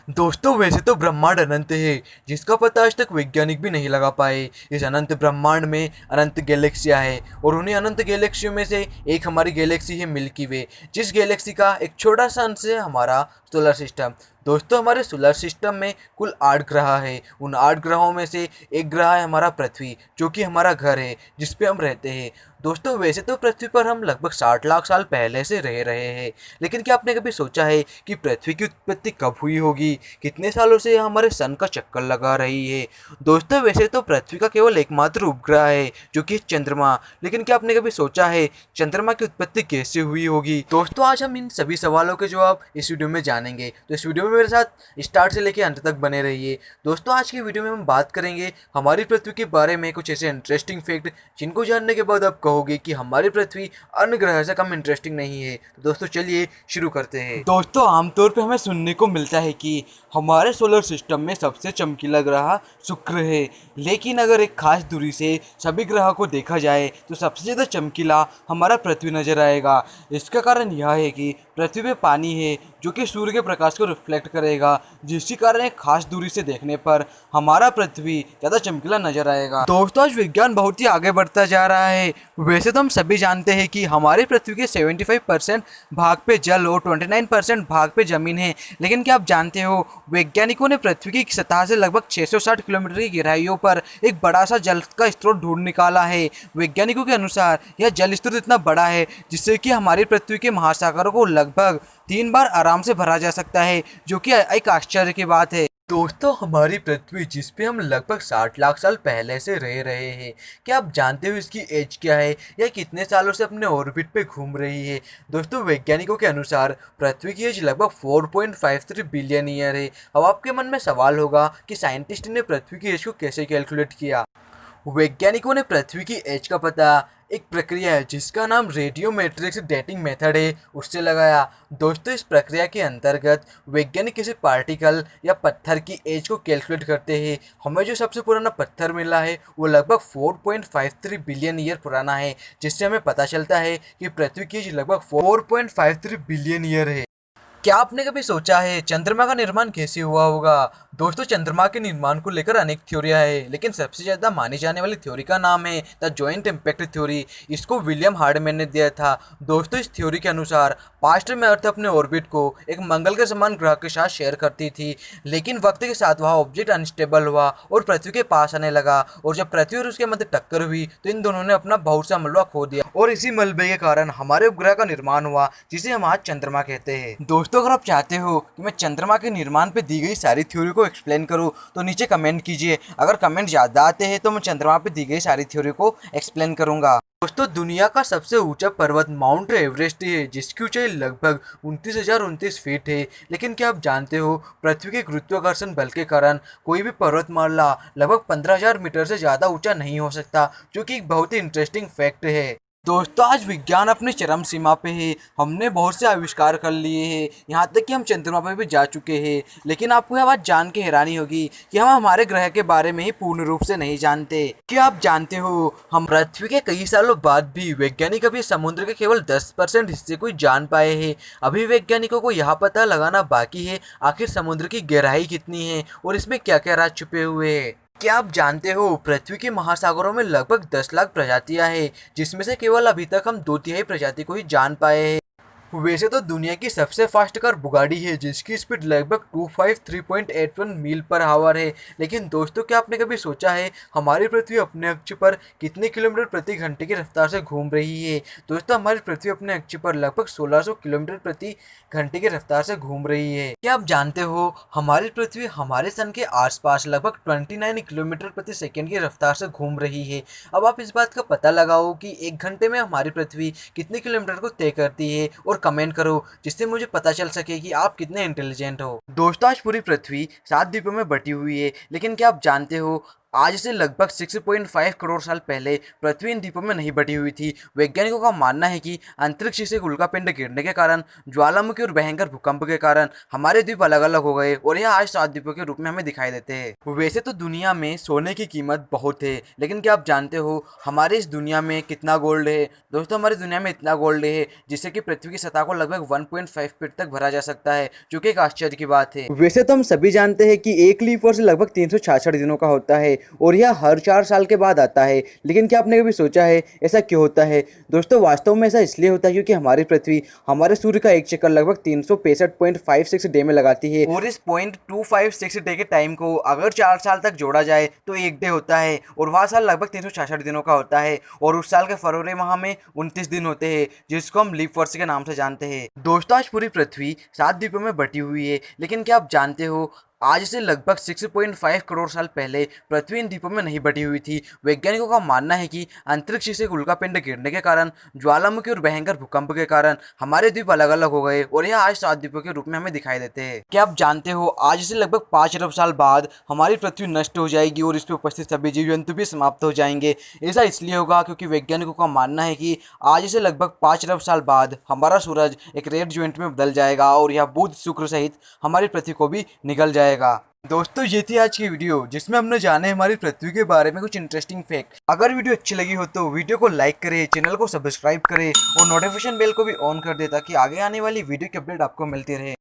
दोस्तों वैसे तो ब्रह्मांड अनंत है, जिसका पता आज तक वैज्ञानिक भी नहीं लगा पाए। इस अनंत ब्रह्मांड में अनंत गैलेक्सियां है और उन्हीं अनंत गैलेक्सियों में से एक हमारी गैलेक्सी है मिल्की वे, जिस गैलेक्सी का एक छोटा सा अंश है हमारा सोलर सिस्टम। दोस्तों हमारे सोलर सिस्टम में कुल 8 ग्रह है। उन 8 ग्रहों में से एक ग्रह है हमारा पृथ्वी, जो कि हमारा घर है, जिस पे हम रहते हैं। दोस्तों वैसे तो पृथ्वी पर हम लगभग 60 लाख साल पहले से रह रहे हैं, लेकिन क्या आपने कभी सोचा है कि पृथ्वी की उत्पत्ति कब हुई होगी? कितने सालों से यह हमारे सन का चक्कर लगा रही है? दोस्तों वैसे तो पृथ्वी का केवल एकमात्र उपग्रह है जो कि चंद्रमा, लेकिन क्या आपने कभी सोचा है चंद्रमा की उत्पत्ति कैसे हुई होगी? दोस्तों आज हम इन सभी सवालों के जवाब इस वीडियो में जानेंगे, तो इस वीडियो में मेरे साथ स्टार्ट से लेकर अंत तक बने रहिए। दोस्तों आज की वीडियो में हम बात करेंगे हमारी पृथ्वी के बारे में कुछ ऐसे इंटरेस्टिंग फैक्ट जिनको जानने के बाद आप कहोगे कि हमारी पृथ्वी अन्य ग्रह से कम इंटरेस्टिंग नहीं है। तो दोस्तों चलिए शुरू करते हैं। दोस्तों आमतौर पे हमें सुनने को मिलता है कि हमारे सोलर सिस्टम में सबसे चमकीला ग्रह शुक्र है, लेकिन अगर एक खास दूरी से सभी ग्रह को देखा जाए तो सबसे ज़्यादा चमकीला हमारा पृथ्वी नजर आएगा। इसका कारण यह है कि पृथ्वी पे पानी है जो कि सूर्य के प्रकाश को रिफ्लेक्ट करेगा, जिसके कारण एक खास दूरी से देखने पर हमारा पृथ्वी ज़्यादा चमकीला नजर आएगा। दोस्तों आज विज्ञान बहुत ही आगे बढ़ता जा रहा है। वैसे तो हम सभी जानते हैं कि हमारी पृथ्वी के 75% भाग पे जल और 29% भाग पे जमीन है, लेकिन क्या आप जानते हो वैज्ञानिकों ने पृथ्वी की सतह से लगभग 660 किलोमीटर की गहराइयों पर एक बड़ा सा जल का स्रोत ढूंढ निकाला है। वैज्ञानिकों के अनुसार यह जल स्रोत इतना बड़ा है जिससे कि हमारी पृथ्वी के महासागरों को लगभग 3 बार आराम से भरा जा सकता है, जो कि एक आश्चर्य की बात है। दोस्तों हमारी पृथ्वी जिस पे हम लगभग 60 लाख साल पहले से रह रहे हैं, क्या आप जानते हो इसकी एज क्या है या कितने सालों से अपने ऑर्बिट पे घूम रही है? दोस्तों वैज्ञानिकों के अनुसार पृथ्वी की एज लगभग 4.53 बिलियन ईयर है। अब आपके मन में सवाल होगा कि साइंटिस्ट ने पृथ्वी की एज को कैसे कैलकुलेट किया? वैज्ञानिकों ने पृथ्वी की एज का पता एक प्रक्रिया है जिसका नाम रेडियोमेट्रिक्स डेटिंग मेथड है उससे लगाया। दोस्तों इस प्रक्रिया के अंतर्गत वैज्ञानिक किसी पार्टिकल या पत्थर की एज को कैलकुलेट करते हैं। हमें जो सबसे पुराना पत्थर मिला है वो लगभग 4.53 बिलियन ईयर पुराना है, जिससे हमें पता चलता है कि पृथ्वी की एज लगभग 4.53 बिलियन ईयर है। क्या आपने कभी सोचा है चंद्रमा का निर्माण कैसे हुआ होगा? दोस्तों चंद्रमा के निर्माण को लेकर अनेक थ्योरियां हैं, लेकिन सबसे ज़्यादा मानी जाने वाली थ्योरी का नाम है द जॉइंट इम्पैक्ट थ्योरी। इसको विलियम हार्डमैन ने दिया था। दोस्तों इस थ्योरी के अनुसार पास्ट में अर्थ अपने ऑर्बिट को एक मंगल के समान ग्रह के साथ शेयर करती थी, लेकिन वक्त के साथ वह ऑब्जेक्ट अनस्टेबल हुआ और पृथ्वी के पास आने लगा, और जब पृथ्वी और उसके मध्य टक्कर हुई तो इन दोनों ने अपना बहुत सा मलबा खो दिया, और इसी मलबे के कारण हमारे उपग्रह का निर्माण हुआ जिसे हम आज चंद्रमा कहते हैं। दोस्तों अगर आप चाहते हो कि मैं चंद्रमा के निर्माण पे दी गई सारी थ्योरी को एक्सप्लेन करूं तो नीचे कमेंट कीजिए। अगर कमेंट ज़्यादा आते हैं तो मैं चंद्रमा पे दी गई सारी थ्योरी को एक्सप्लेन करूंगा। दोस्तों दुनिया का सबसे ऊंचा पर्वत माउंट एवरेस्ट है, जिसकी ऊंचाई लगभग 29,029 फीट है। लेकिन क्या आप जानते हो पृथ्वी के गुरुत्वाकर्षण बल के कारण कोई भी पर्वतमाला लगभग 15,000 मीटर से ज़्यादा ऊंचा नहीं हो सकता, जो कि एक बहुत ही इंटरेस्टिंग फैक्ट है। दोस्तों आज विज्ञान अपने चरम सीमा पे है। हमने बहुत से आविष्कार कर लिए हैं, यहाँ तक कि हम चंद्रमा पर भी जा चुके हैं, लेकिन आपको यह बात जान के हैरानी होगी कि हम हमारे ग्रह के बारे में ही पूर्ण रूप से नहीं जानते। क्या आप जानते हो हम पृथ्वी के कई सालों बाद भी वैज्ञानिक अभी समुद्र के केवल 10% हिस्से को ही जान पाए हैं। अभी वैज्ञानिकों को यह पता लगाना बाकी है आखिर समुद्र की गहराई कितनी है और इसमें क्या क्या राज छुपे हुए हैं। क्या आप जानते हो पृथ्वी के महासागरों में लगभग 10 लाख प्रजातियां हैं, जिसमें से केवल अभी तक हम 2/3 प्रजाति को ही जान पाए हैं। वैसे तो दुनिया की सबसे फास्ट कार बुगाड़ी है, जिसकी स्पीड लगभग 253.81 मील पर आवर है। लेकिन दोस्तों क्या आपने कभी सोचा है हमारी पृथ्वी अपने अक्ष पर कितने किलोमीटर प्रति घंटे की रफ्तार से घूम रही है? दोस्तों हमारी पृथ्वी अपने अक्ष पर लगभग 1600 किलोमीटर प्रति घंटे की रफ्तार से घूम रही है। क्या आप जानते हो हमारी पृथ्वी हमारे सन के आसपास लगभग 29 किलोमीटर प्रति सेकेंड की रफ्तार से घूम रही है। अब आप इस बात का पता लगाओ कि 1 घंटे में हमारी पृथ्वी कितने किलोमीटर को तय करती है और कमेंट करो, जिससे मुझे पता चल सके कि आप कितने इंटेलिजेंट हो। दोस्तों आज पूरी पृथ्वी 7 द्वीपों में बटी हुई है, लेकिन क्या आप जानते हो आज से लगभग 6.5 करोड़ साल पहले पृथ्वी इन द्वीपों में नहीं बटी हुई थी। वैज्ञानिकों का मानना है कि अंतरिक्ष से एक उल्कापिंड गिरने के कारण, ज्वालामुखी और भयंकर भूकंप के कारण हमारे द्वीप अलग अलग हो गए और यह आज 7 द्वीपों के रूप में हमें दिखाई देते हैं। वैसे तो दुनिया में सोने की कीमत बहुत है, लेकिन क्या आप जानते हो हमारे इस दुनिया में कितना गोल्ड है? दोस्तों, हमारी दुनिया में इतना गोल्ड है जिससे कि पृथ्वी की सतह को लगभग 1.5 फीट तक भरा जा सकता है, जो कि एक आश्चर्य की बात है। वैसे तो हम सभी जानते हैं कि एक लीप वर्ष लगभग 366 दिनों का होता है और यह हर 4 साल के बाद आता है। लेकिन क्या आपने कभी सोचा है ऐसा क्यों होता है? दोस्तों, वास्तव में ऐसा इसलिए होता है क्योंकि हमारी पृथ्वी हमारे सूर्य का एक चक्कर लगभग 365.56 डे में लगाती है और इस 0.256 डे के टाइम को अगर 4 साल तक जोड़ा जाए तो एक डे होता है और वह साल लगभग 366 दिनों का होता है और उस साल के फरवरी माह में 29 दिन होते हैं, जिसको हम लीप वर्ष के नाम से जानते हैं। दोस्तों, आज पूरी पृथ्वी 7 द्वीपों में बटी हुई है, लेकिन क्या आप जानते हो आज से लगभग 6.5 करोड़ साल पहले पृथ्वी इन द्वीपों में नहीं बटी हुई थी। वैज्ञानिकों का मानना है कि अंतरिक्ष से एक उल्कापिंड गिरने के कारण, ज्वालामुखी और भयंकर भूकंप के कारण हमारे द्वीप अलग अलग हो गए और यह आज 7 द्वीपों के रूप में हमें दिखाई देते हैं। क्या आप जानते हो आज से लगभग 5 अरब साल बाद हमारी पृथ्वी नष्ट हो जाएगी और इस पर उपस्थित सभी जीव जंतु भी समाप्त हो जाएंगे। ऐसा इसलिए होगा क्योंकि वैज्ञानिकों का मानना है कि आज से लगभग 5 अरब साल बाद हमारा सूरज एक रेड ज्वाइंट में बदल जाएगा और यह बुध शुक्र सहित हमारी पृथ्वी को भी निगल जाएगा। दोस्तों, ये थी आज की वीडियो जिसमें हमने जाने हमारी पृथ्वी के बारे में कुछ इंटरेस्टिंग फैक्ट। अगर वीडियो अच्छी लगी हो तो वीडियो को लाइक करें, चैनल को सब्सक्राइब करें और नोटिफिकेशन बेल को भी ऑन कर दें ताकि आगे आने वाली वीडियो की अपडेट आपको मिलती रहे।